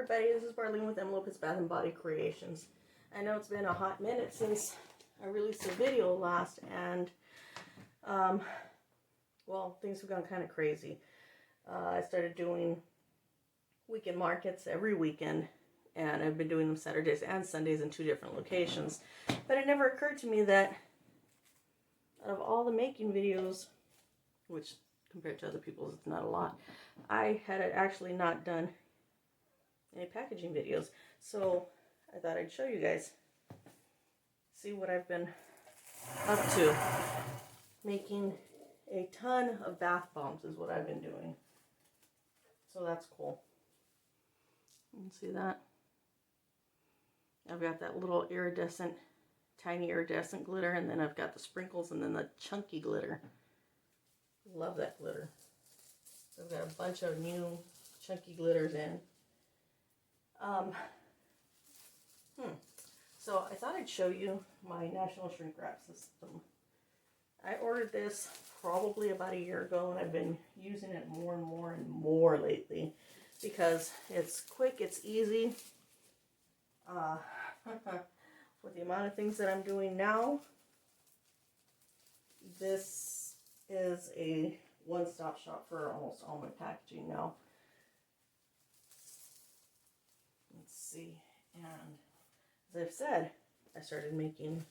everybody, this is Marlene with Envelopes Bath and Body Creations. I know it's been a hot minute since I released a video last, and well, things have gone kind of crazy. I started doing weekend markets every weekend, and I've been doing them Saturdays and Sundays in 2 different locations. But it never occurred to me that out of all the making videos, which compared to other people's it's not a lot, I had actually not done any packaging videos. So I thought I'd show you guys, see what I've been up to. Making a ton of bath bombs is what I've been doing. So that's cool. You can see that. I've got that little iridescent, tiny iridescent glitter, and then I've got the sprinkles and then the chunky glitter. Love that glitter. So I've got a bunch of new chunky glitters in. So I thought I'd show you my National Shrink Wrap system. I ordered this probably about a year ago, and I've been using it more and more and more lately because it's quick, it's easy. With the amount of things that I'm doing now, this is a one-stop shop for almost all my packaging now. Let's see, and as I've said, I started making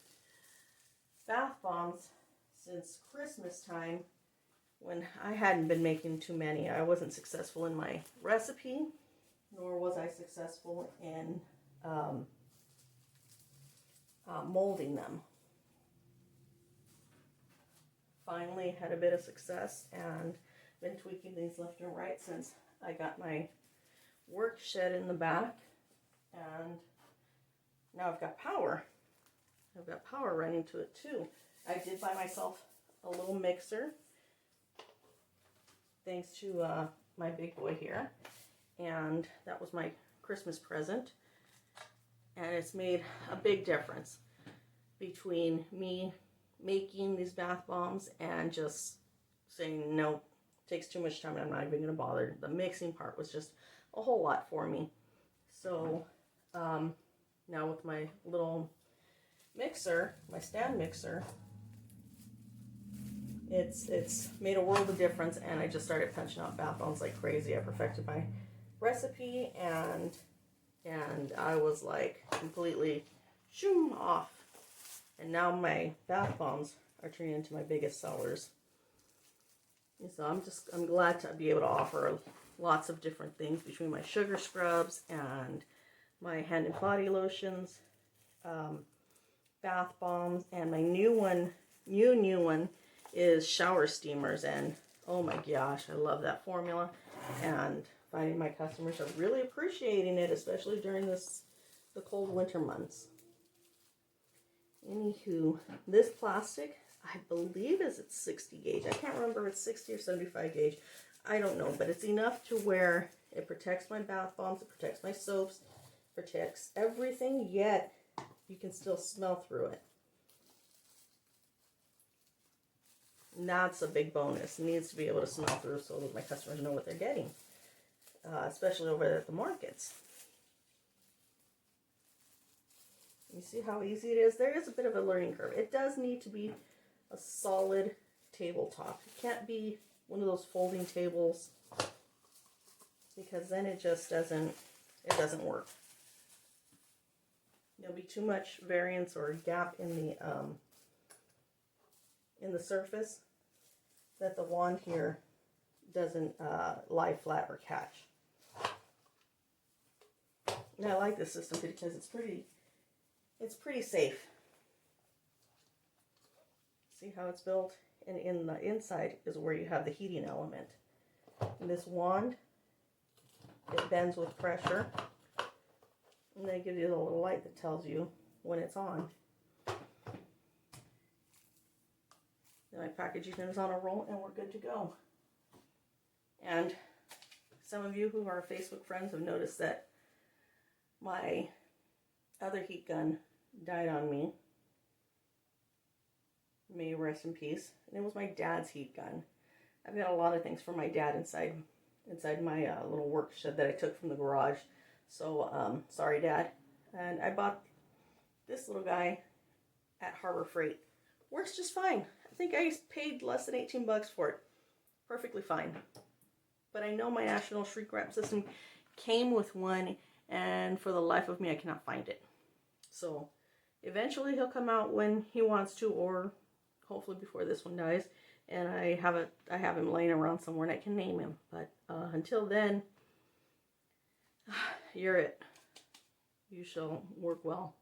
bath bombs since Christmas time, when I hadn't been making too many. I wasn't successful in my recipe, nor was I successful in molding them. Finally had a bit of success and been tweaking these left and right since I got my work shed in the back, and now I've got power. I've got power running to it too. I did buy myself a little mixer, thanks to my big boy here, and that was my Christmas present, and it's made a big difference between me making these bath bombs and just saying no, it takes too much time and I'm not even going to bother. The mixing part was just a whole lot for me. So now with my little mixer, my stand mixer, it's made a world of difference, and I just started punching out bath bombs like crazy. I perfected my recipe, and I was like completely shoom off. And now my bath bombs are turning into my biggest sellers. And so I'm glad to be able to offer lots of different things between my sugar scrubs and my hand and body lotions, bath bombs, and my new one is shower steamers. And oh my gosh, I love that formula, and finding my customers are really appreciating it, especially during the cold winter months. Anywho, this plastic, I believe is at 60 gauge. I can't remember if it's 60 or 75 gauge. I don't know, but it's enough to where it protects my bath bombs, it protects my soaps, protects everything, yet you can still smell through it. And that's a big bonus. It needs to be able to smell through so that my customers know what they're getting, especially over at the markets. You see how easy it is? There is a bit of a learning curve. It does need to be a solid tabletop. It can't be one of those folding tables, because then it just doesn't work. There'll be too much variance or gap in the surface that the wand here doesn't lie flat or catch. And I like this system because it's pretty safe. See how it's built? And in the inside is where you have the heating element. And this wand, it bends with pressure. And they give you a little light that tells you when it's on. Then my packaging is on a roll and we're good to go. And some of you who are Facebook friends have noticed that my other heat gun died on me. May he rest in peace. And it was my dad's heat gun. I've got a lot of things for my dad inside my little work shed that I took from the garage. So, sorry, Dad. And I bought this little guy at Harbor Freight. Works just fine. I think I paid less than 18 bucks for it. Perfectly fine. But I know my National Shrink Wrap system came with one, and for the life of me, I cannot find it. So, eventually he'll come out when he wants to, or hopefully before this one dies. And I have him laying around somewhere and I can name him. But until then, you're it. You shall work well.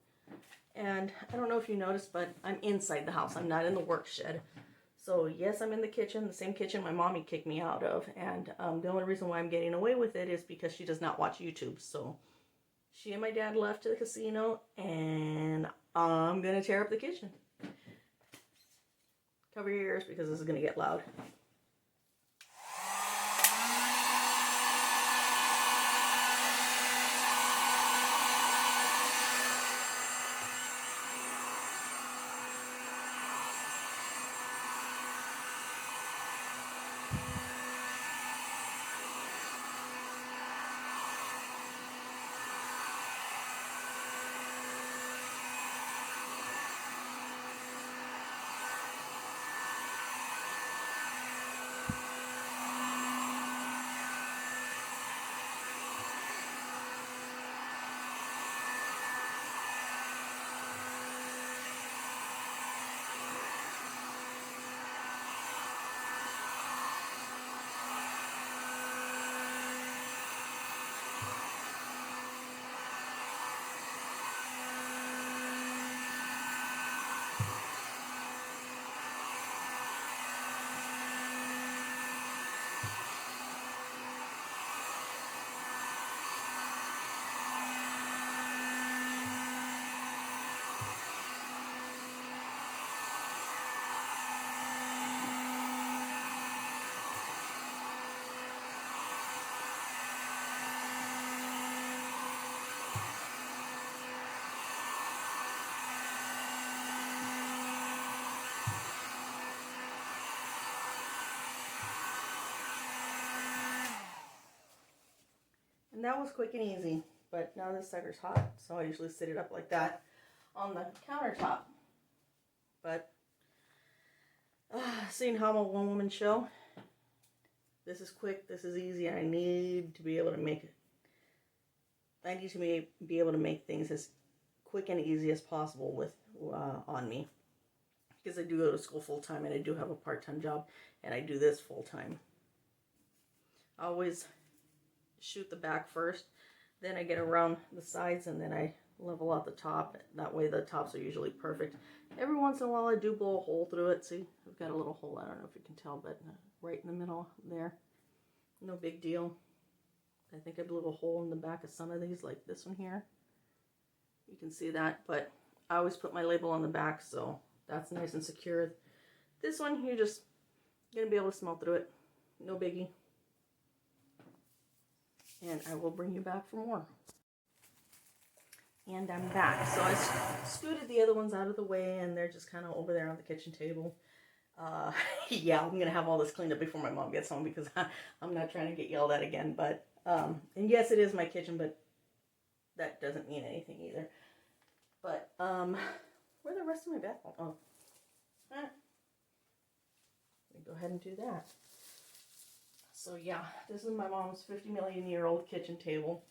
And I don't know if you noticed, but I'm inside the house. I'm not in the work shed. So yes, I'm in the kitchen, the same kitchen my mommy kicked me out of. And the only reason why I'm getting away with it is because she does not watch YouTube. So she and my dad left to the casino, and I'm going to tear up the kitchen. Cover your ears because this is going to get loud. And that was quick and easy, but now this sucker's hot, so I usually sit it up like that on the countertop. But seeing how I'm a one-woman show, this is quick, this is easy, and I need to be able to make it. I need to be able to make things as quick and easy as possible with on me, because I do go to school full-time and I do have a part-time job, and I do this full-time. I always shoot the back first, then I get around the sides, and then I level out the top. That way the tops are usually perfect. Every once in a while I do blow a hole through it. See, I've got a little hole, I don't know if you can tell, but right in the middle there. No big deal. I think I blew a hole in the back of some of these, like this one here. You can see that, but I always put my label on the back, so that's nice and secure. This one, you're just gonna be able to smell through it. No biggie. And I will bring you back for more. And I'm back. So I scooted the other ones out of the way, and they're just kind of over there on the kitchen table. Yeah, I'm going to have all this cleaned up before my mom gets home, because I'm not trying to get yelled at again. But, and yes, it is my kitchen, but that doesn't mean anything either. But, where's the rest of my bath bomb? Oh. Let me go ahead and do that. So yeah, this is my mom's 50 million year old kitchen table.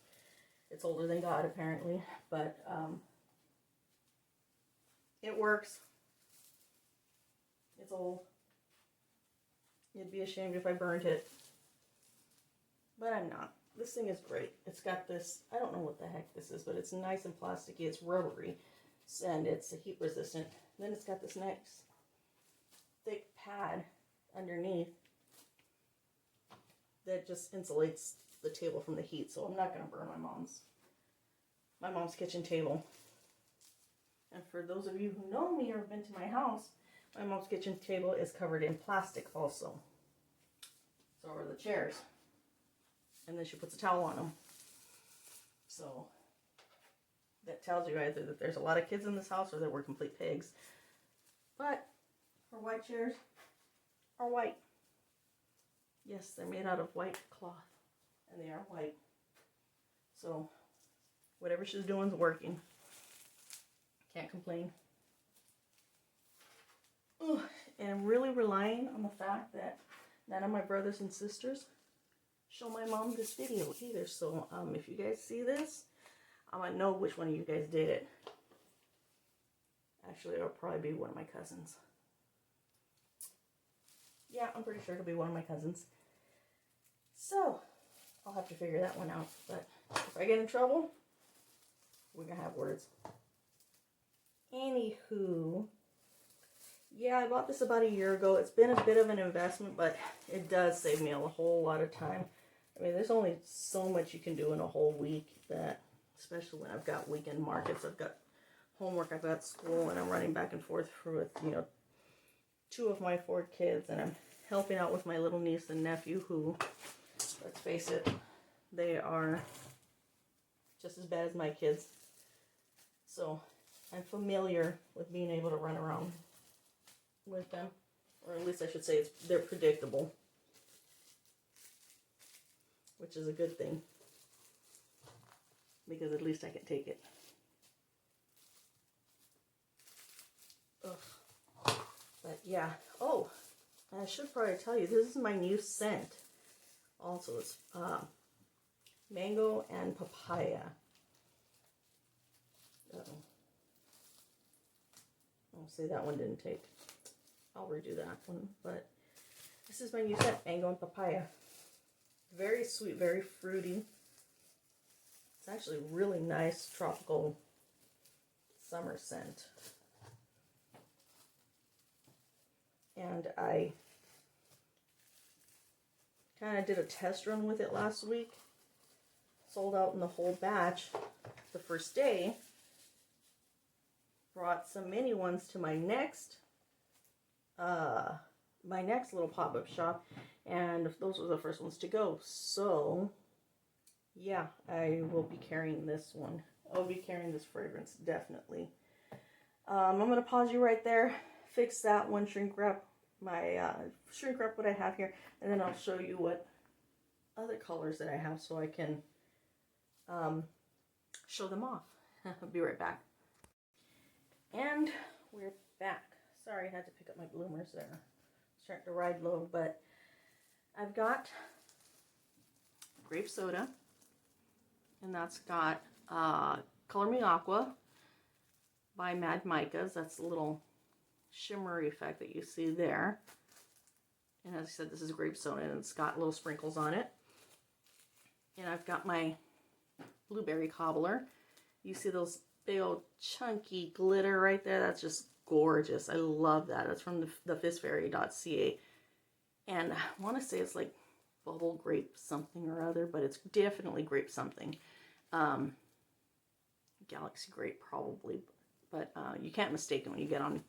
It's older than God, apparently, but it works. It's old. You'd be ashamed if I burned it, but I'm not. This thing is great. It's got this, I don't know what the heck this is, but it's nice and plasticky. It's rubbery, and it's heat resistant. Then it's got this nice thick pad underneath that just insulates the table from the heat, so I'm not going to burn my mom's kitchen table. And for those of you who know me or have been to my house, my mom's kitchen table is covered in plastic also. So are the chairs. And then she puts a towel on them. So that tells you either that there's a lot of kids in this house or that we're complete pigs. But her white chairs are white. Yes, they're made out of white cloth, and they are white. So Whatever she's doing is working. Can't complain. Ugh. And I'm really relying on the fact that none of my brothers and sisters show my mom this video either. So if you guys see this, I'm gonna know which one of you guys did it. Actually, it'll probably be one of my cousins. Yeah, I'm pretty sure it'll be one of my cousins. So I'll have to figure that one out. But if I get in trouble, we're gonna have words. Anywho, yeah, I bought this about a year ago. It's been a bit of an investment, but it does save me a whole lot of time. I mean, there's only so much you can do in a whole week, that, especially when I've got weekend markets, I've got homework, I've got school, and I'm running back and forth with, you know, 2 of my 4 kids, and I'm helping out with my little niece and nephew who, let's face it, they are just as bad as my kids. So I'm familiar with being able to run around with them, or at least I should say they're predictable, which is a good thing, because at least I can take it. Ugh. But yeah, oh, I should probably tell you, this is my new scent. Also, it's mango and papaya. Uh-oh. I'll say that one didn't take. I'll redo that one, but this is my new scent, mango and papaya. Very sweet, very fruity. It's actually a really nice tropical summer scent. And I kind of did a test run with it last week. Sold out in the whole batch the first day. Brought some mini ones to my next little pop-up shop, and those were the first ones to go. So yeah, I will be carrying this one. I'll be carrying this fragrance, definitely. I'm going to pause you right there, fix that one, shrink wrap shrink wrap what I have here, and then I'll show you what other colors that I have so I can show them off. I'll be right back. And we're back. Sorry, I had to pick up my bloomers there. Starting to ride low, but I've got grape soda, and that's got Color Me Aqua by Mad Micas. That's the little shimmery effect that you see there. And as I said, this is grape soda, and it's got little sprinkles on it. And I've got my blueberry cobbler. You see those big old chunky glitter right there? That's just gorgeous. I love that. It's from the fizzfairy.ca. And I want to say it's like bubble grape something or other, but it's definitely grape something. Galaxy grape probably, but you can't mistake it when you get on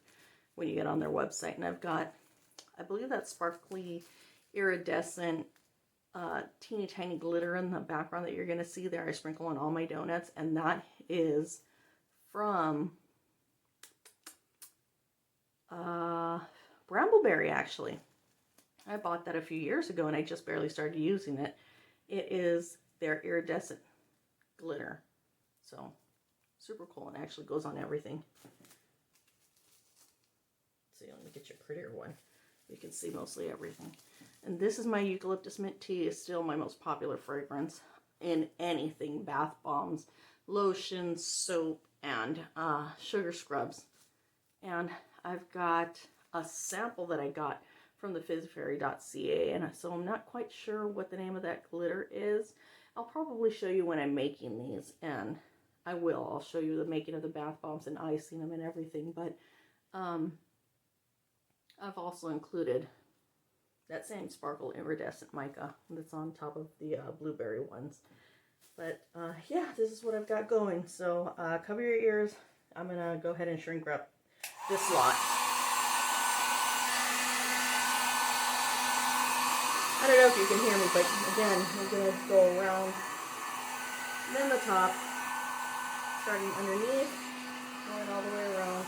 their website. And I've got, I believe that sparkly iridescent teeny tiny glitter in the background that you're going to see there. I sprinkle on all my donuts, and that is from Brambleberry, actually. I bought that a few years ago, and I just barely started using it. It is their iridescent glitter. So, super cool, and actually goes on everything. So let me get you a prettier one. You can see mostly everything. And this is my eucalyptus mint tea. It's still my most popular fragrance in anything. Bath bombs, lotions, soap, and sugar scrubs. And I've got a sample that I got from the fizzfairy.ca, and so I'm not quite sure what the name of that glitter is. I'll probably show you when I'm making these, and I will. I'll show you the making of the bath bombs and icing them and everything, but I've also included that same sparkle iridescent mica that's on top of the blueberry ones. But yeah, this is what I've got going. So cover your ears. I'm going to go ahead and shrink wrap this lot. I don't know if you can hear me, but again, we're going to go around, then the top, starting underneath, going all the way around,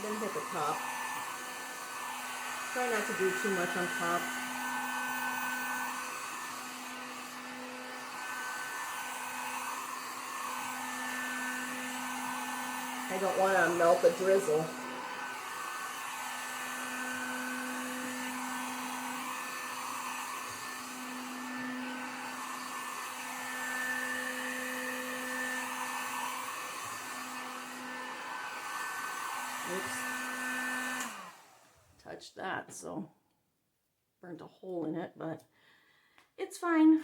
then hit the top. Try not to do too much on top. I don't want to melt the drizzle. Oops. Touched that, so burnt a hole in it, but it's fine.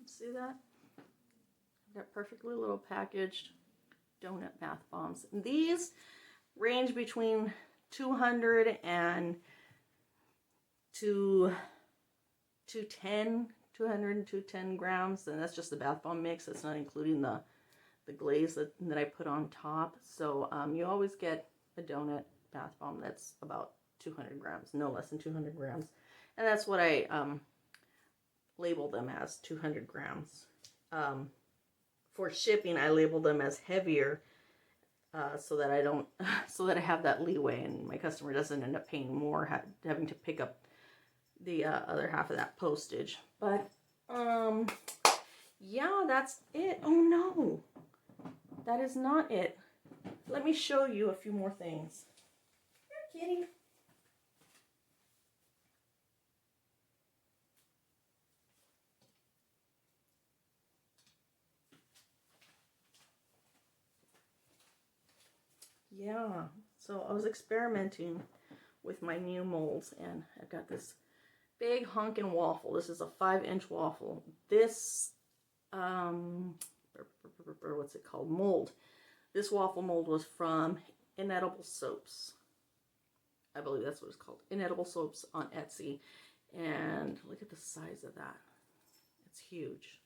See that? I've got perfectly little packaged donut bath bombs. And these range between 200 and 210, 200 and 210 grams. And that's just the bath bomb mix. That's not including the glaze that I put on top. So you always get a donut bath bomb that's about 200 grams, no less than 200 grams. And that's what I label them as, 200 grams. For shipping, I label them as heavier so that I don't, so that I have that leeway and my customer doesn't end up paying more, having to pick up the other half of that postage. But yeah, that's it. Oh no, that is not it. Let me show you a few more things. Here, kitty. Yeah, so I was experimenting with my new molds, and I've got this big honkin' waffle. This is a 5-inch waffle. This, what's it called? Mold. This waffle mold was from Inedible Soaps. I believe that's what it's called. Inedible Soaps on Etsy. And look at the size of that. It's huge.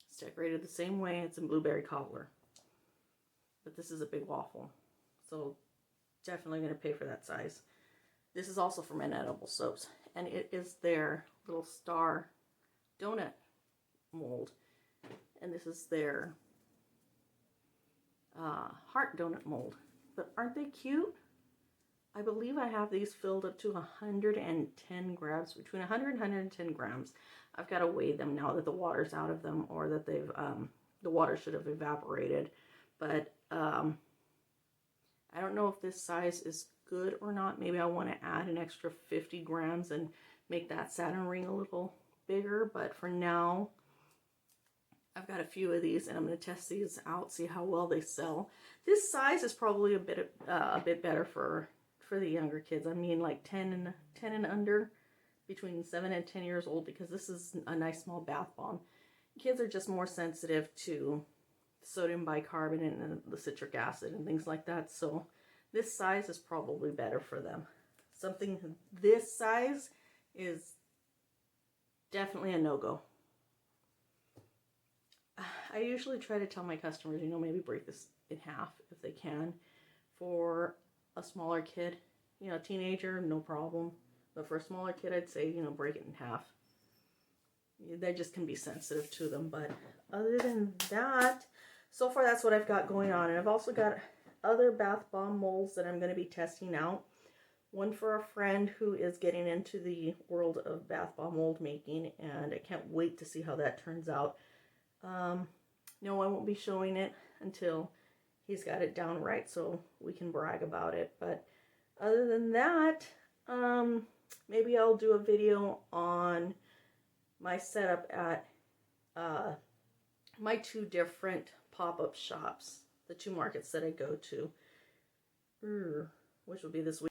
It's decorated the same way. It's in blueberry cobbler. But this is a big waffle. So definitely going to pay for that size. This is also from Inedible Soaps. And it is their little star donut mold. And this is their heart donut mold. But aren't they cute? I believe I have these filled up to 110 grams, between 100 and 110 grams. I've got to weigh them now that the water's out of them, or that they've, the water should have evaporated. But I don't know if this size is good or not. Maybe I want to add an extra 50 grams and make that Saturn ring a little bigger. But for now, I've got a few of these, and I'm going to test these out, see how well they sell. This size is probably a bit better for the younger kids. I mean, like 10 and under, between 7 and 10 years old, because this is a nice small bath bomb. Kids are just more sensitive to sodium bicarbonate and the citric acid and things like that. So this size is probably better for them. Something this size is definitely a no-go. I usually try to tell my customers, you know, maybe break this in half if they can. For a smaller kid, you know, teenager, no problem. But for a smaller kid, I'd say, you know, break it in half. They just can be sensitive to them. But other than that, so far that's what I've got going on. And I've also got other bath bomb molds that I'm going to be testing out. One for a friend who is getting into the world of bath bomb mold making, and I can't wait to see how that turns out. No, I won't be showing it until he's got it down right, so we can brag about it. But other than that, maybe I'll do a video on my setup at my 2 different pop-up shops, the 2 markets that I go to, which will be this week.